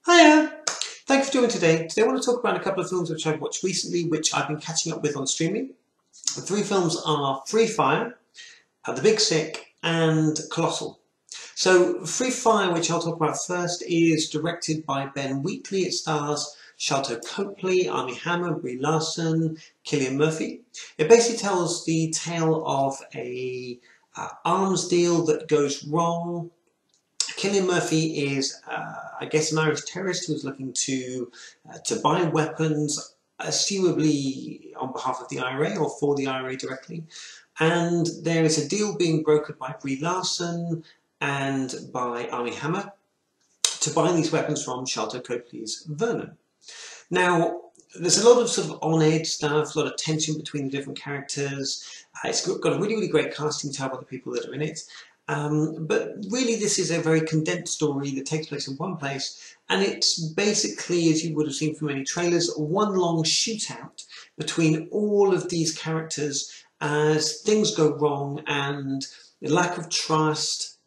Hiya! Thank you for joining today. Today I want to talk about a couple of films which I've watched recently, which I've been catching up with on streaming. The three films are Free Fire, The Big Sick, and Colossal. So Free Fire, which I'll talk about first, is directed by Ben Wheatley. It stars Sharlto Copley, Armie Hammer, Brie Larson, Cillian Murphy. It basically tells the tale of a arms deal that goes wrong. Cillian Murphy is, I guess, an Irish terrorist who's looking to buy weapons, assumably on behalf of the IRA or for the IRA directly. And there is a deal being brokered by Brie Larson and by Armie Hammer to buy these weapons from Sharlto Copley's Vernon. Now, there's a lot of sort of on-edge stuff, a lot of tension between the different characters. It's got a really, really great casting to the people that are in it. But really this is a very condensed story that takes place in one place, and it's basically, as you would have seen from many trailers, one long shootout between all of these characters as things go wrong, and the lack of trust,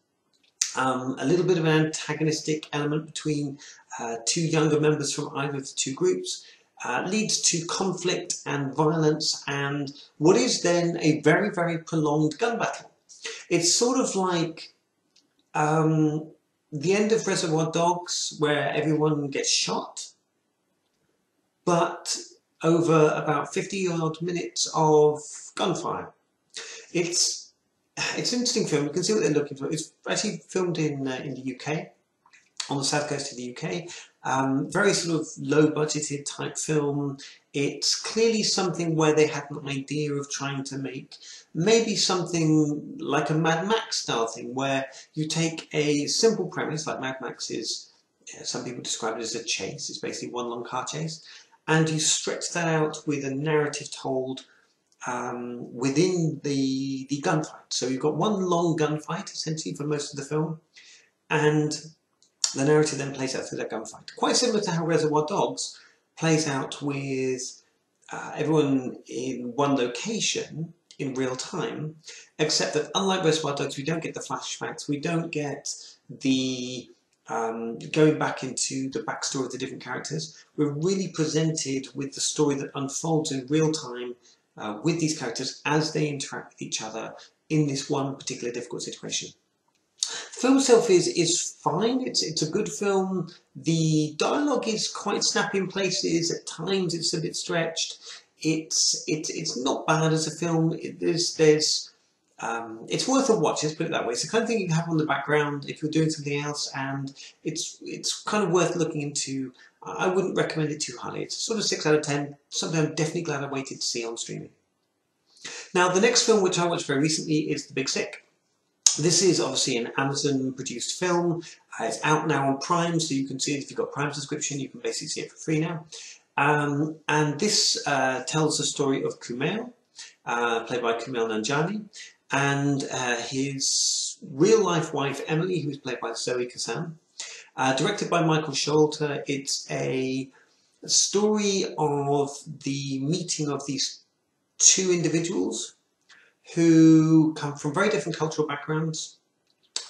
a little bit of an antagonistic element between two younger members from either of the two groups, leads to conflict and violence and what is then a very, very prolonged gun battle. It's sort of like the end of Reservoir Dogs, where everyone gets shot, but over about 50-odd minutes of gunfire. It's an interesting film. You can see what they're looking for. It's actually filmed in the UK, on the south coast of the UK. Very sort of low-budgeted type film. It's clearly something where they had an idea of trying to make maybe something like a Mad Max style thing, where you take a simple premise, like Mad Max is, some people describe it as a chase, it's basically one long car chase, and you stretch that out with a narrative told within the gunfight. So you've got one long gunfight, essentially, for most of the film, and the narrative then plays out through that gunfight. Quite similar to how Reservoir Dogs plays out with everyone in one location in real time, except that unlike Reservoir Dogs, we don't get the flashbacks, we don't get the going back into the backstory of the different characters. We're really presented with the story that unfolds in real time with these characters as they interact with each other in this one particular difficult situation. The film itself is fine. It's a good film. The dialogue is quite snappy in places. At times, it's a bit stretched. It's not bad as a film. It's worth a watch. Let's put it that way. It's the kind of thing you can have on the background if you're doing something else, and it's kind of worth looking into. I wouldn't recommend it too highly. It's sort of 6 out of 10. Something I'm definitely glad I waited to see on streaming. Now, the next film which I watched very recently is The Big Sick. This is obviously an Amazon-produced film. It's out now on Prime, so you can see it. If you've got Prime subscription, you can basically see it for free now. And this tells the story of Kumail, played by Kumail Nanjiani, and his real-life wife, Emily, who's played by Zoe Kazan. Directed by Michael Sholter. It's a story of the meeting of these two individuals who come from very different cultural backgrounds.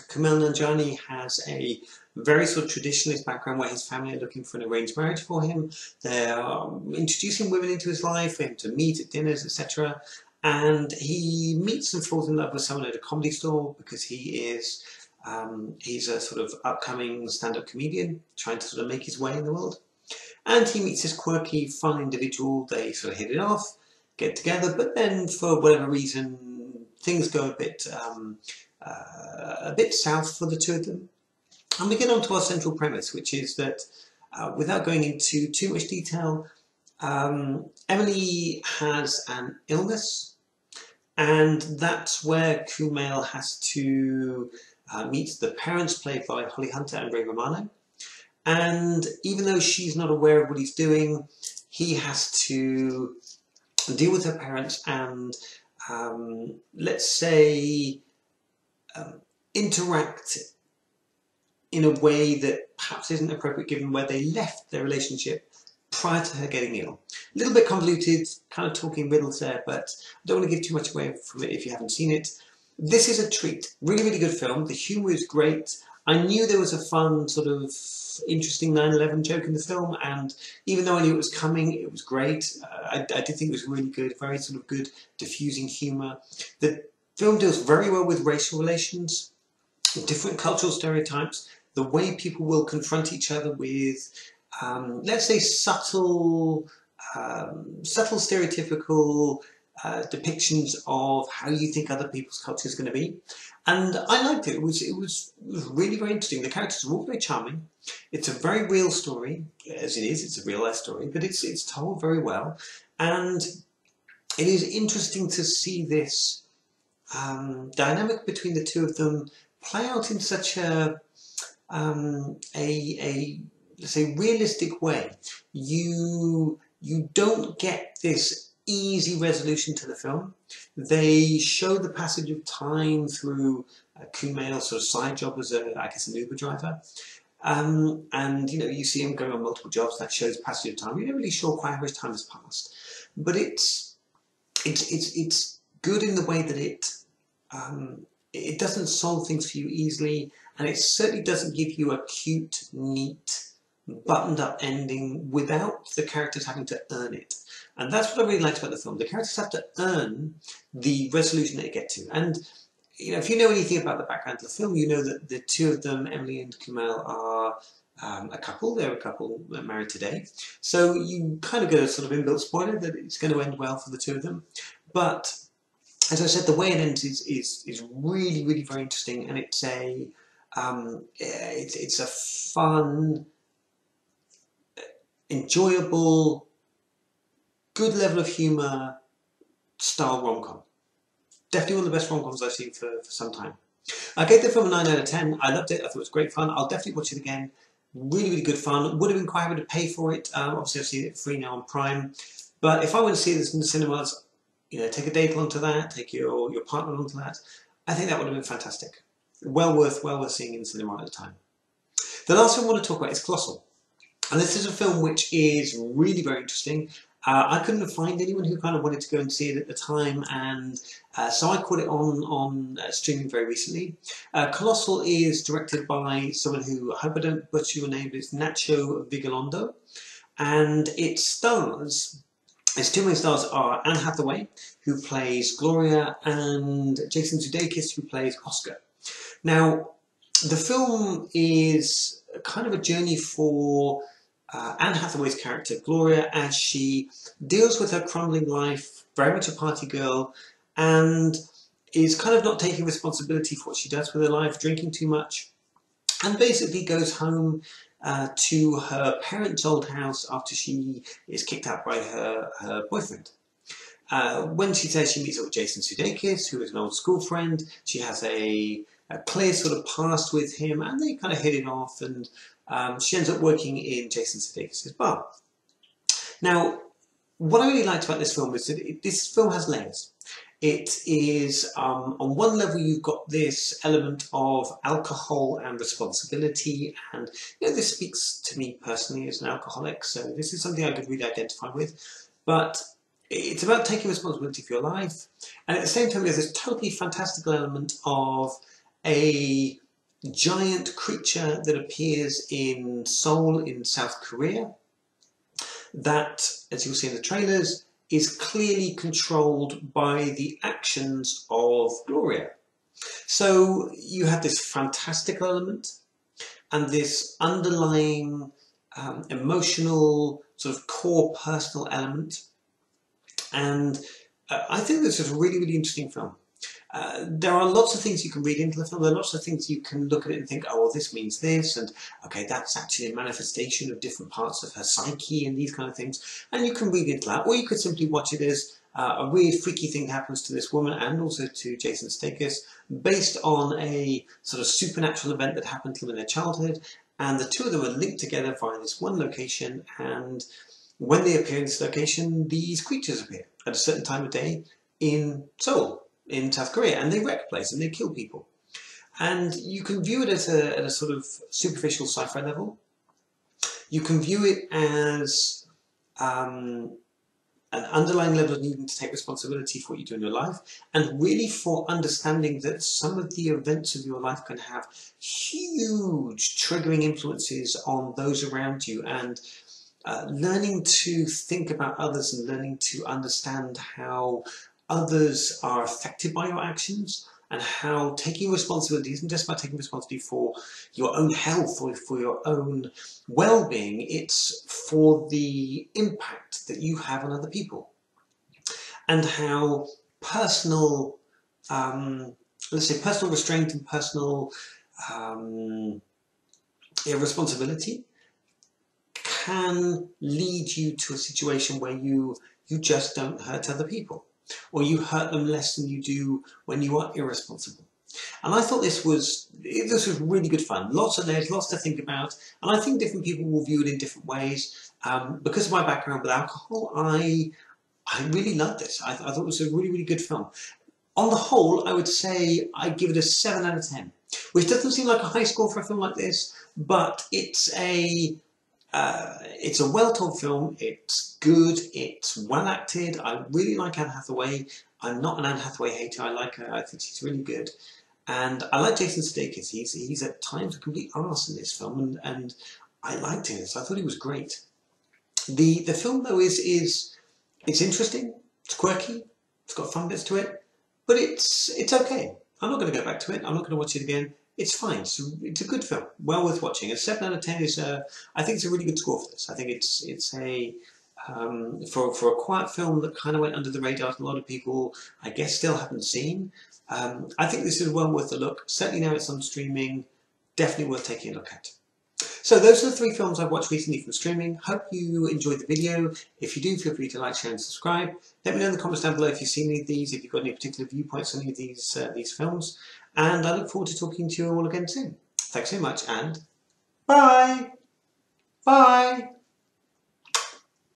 Kumail Nanjiani has a very sort of traditionalist background where his family are looking for an arranged marriage for him. They're introducing women into his life for him to meet at dinners, etc. And he meets and falls in love with someone at a comedy store because he's a sort of upcoming stand-up comedian trying to sort of make his way in the world. And he meets this quirky, fun individual. They sort of hit it off, get together, but then for whatever reason things go a bit south for the two of them. And we get on to our central premise, which is that without going into too much detail, Emily has an illness, and that's where Kumail has to meet the parents, played by Holly Hunter and Ray Romano. And even though she's not aware of what he's doing, he has to deal with her parents and, let's say, interact in a way that perhaps isn't appropriate given where they left their relationship prior to her getting ill. A little bit convoluted, kind of talking riddles there, but I don't want to give too much away from it if you haven't seen it. This is a treat. Really, really good film. The humour is great. I knew there was a fun sort of interesting 9/11 joke in the film, and even though I knew it was coming, it was great. I did think it was really good, very sort of good, diffusing humour. The film deals very well with racial relations, different cultural stereotypes, the way people will confront each other with, let's say, subtle stereotypical depictions of how you think other people's culture is going to be. And I liked it. It was really very interesting. The characters are all very charming. It's a very real story, as it is. It's a real life story, but it's told very well. And it is interesting to see this dynamic between the two of them play out in such a let's say realistic way. You don't get this easy resolution to the film. They show the passage of time through Kumail's sort of side job as I guess an Uber driver. And you see him going on multiple jobs. That shows passage of time. You're not really sure quite how much time has passed, but it's good in the way that it doesn't solve things for you easily, and it certainly doesn't give you a cute, neat, buttoned-up ending without the characters having to earn it. And that's what I really liked about the film. The characters have to earn the resolution they get to. And if you know anything about the background of the film, you know that the two of them, Emily and Kumail, are a couple. They're a couple married today. So you kind of get a sort of inbuilt spoiler that it's going to end well for the two of them. But as I said, the way it ends is really, really very interesting, and it's a fun, enjoyable, good level of humour style rom-com. Definitely one of the best rom-coms I've seen for some time. I gave the film a 9 out of 10. I loved it. I thought it was great fun. I'll definitely watch it again. Really, really good fun. Would have been quite happy to pay for it. Obviously, I've seen it free now on Prime. But if I went to see this in the cinemas, take a date along to that, take your partner along to that, I think that would have been fantastic. Well worth seeing in the cinema at the time. The last film I want to talk about is Colossal. And this is a film which is really very interesting. I couldn't find anyone who kind of wanted to go and see it at the time, and so I caught it on streaming very recently. Colossal is directed by someone who, I hope I don't butcher your name, but it's Nacho Vigalondo, and its two main stars are Anne Hathaway, who plays Gloria, and Jason Sudeikis, who plays Oscar. Now, the film is kind of a journey for Anne Hathaway's character, Gloria, as she deals with her crumbling life, very much a party girl, and is kind of not taking responsibility for what she does with her life, drinking too much, and basically goes home to her parents' old house after she is kicked out by her boyfriend. When she says she meets up with Jason Sudeikis, who is an old school friend, she has a clear sort of past with him, and they kind of hit it off, and she ends up working in Jason Sudeikis' bar. Now, what I really liked about this film is that this film has layers. It is, on one level, you've got this element of alcohol and responsibility, and this speaks to me personally as an alcoholic, so this is something I could really identify with. But it's about taking responsibility for your life, and at the same time, there's this totally fantastical element of a giant creature that appears in Seoul in South Korea that, as you'll see in the trailers, is clearly controlled by the actions of Gloria. So you have this fantastical element and this underlying emotional, sort of core personal element. And I think this is a really, really interesting film. There are lots of things you can read into the film. There are lots of things you can look at it and think, oh, well, this means this, and okay, that's actually a manifestation of different parts of her psyche and these kind of things. And you can read into that, or you could simply watch it as a weird, freaky thing happens to this woman and also to Jason Sudeikis, based on a sort of supernatural event that happened to them in their childhood, and the two of them are linked together via this one location, and when they appear in this location, these creatures appear at a certain time of day in Seoul, in South Korea, and they wreck place and they kill people. And you can view it at a sort of superficial sci-fi level. You can view it as an underlying level of needing to take responsibility for what you do in your life, and really for understanding that some of the events of your life can have huge triggering influences on those around you, and learning to think about others and learning to understand how others are affected by your actions, and how taking responsibility isn't just about taking responsibility for your own health or for your own well-being, it's for the impact that you have on other people, and how personal, let's say personal restraint and personal irresponsibility can lead you to a situation where you just don't hurt other people, or you hurt them less than you do when you are irresponsible. And I thought this was really good fun. Lots of layers, lots to think about, and I think different people will view it in different ways. Because of my background with alcohol, I really loved this. I thought it was a really good film. On the whole, I would say I give it a 7 out of 10, which doesn't seem like a high score for a film like this, but it's a well-told film. It's good. It's well acted. I really like Anne Hathaway. I'm not an Anne Hathaway hater. I like her. I think she's really good. And I like Jason Sudeikis. He's at times a complete arse in this film, and I liked him. So I thought he was great. The film though is interesting. It's quirky. It's got fun bits to it, but it's okay. I'm not going to go back to it. I'm not going to watch it again. It's fine. It's a good film, well worth watching. A 7 out of 10 is I think it's a really good score for this. I think it's a for a quiet film that kind of went under the radar. A lot of people, I guess, still haven't seen. I think this is well worth a look. Certainly now it's on streaming. Definitely worth taking a look at. So those are the 3 films I've watched recently from streaming. Hope you enjoyed the video. If you do, feel free to like, share and subscribe. Let me know in the comments down below if you've seen any of these, if you've got any particular viewpoints on any of these films. And I look forward to talking to you all again soon. Thanks so much, and bye! Bye!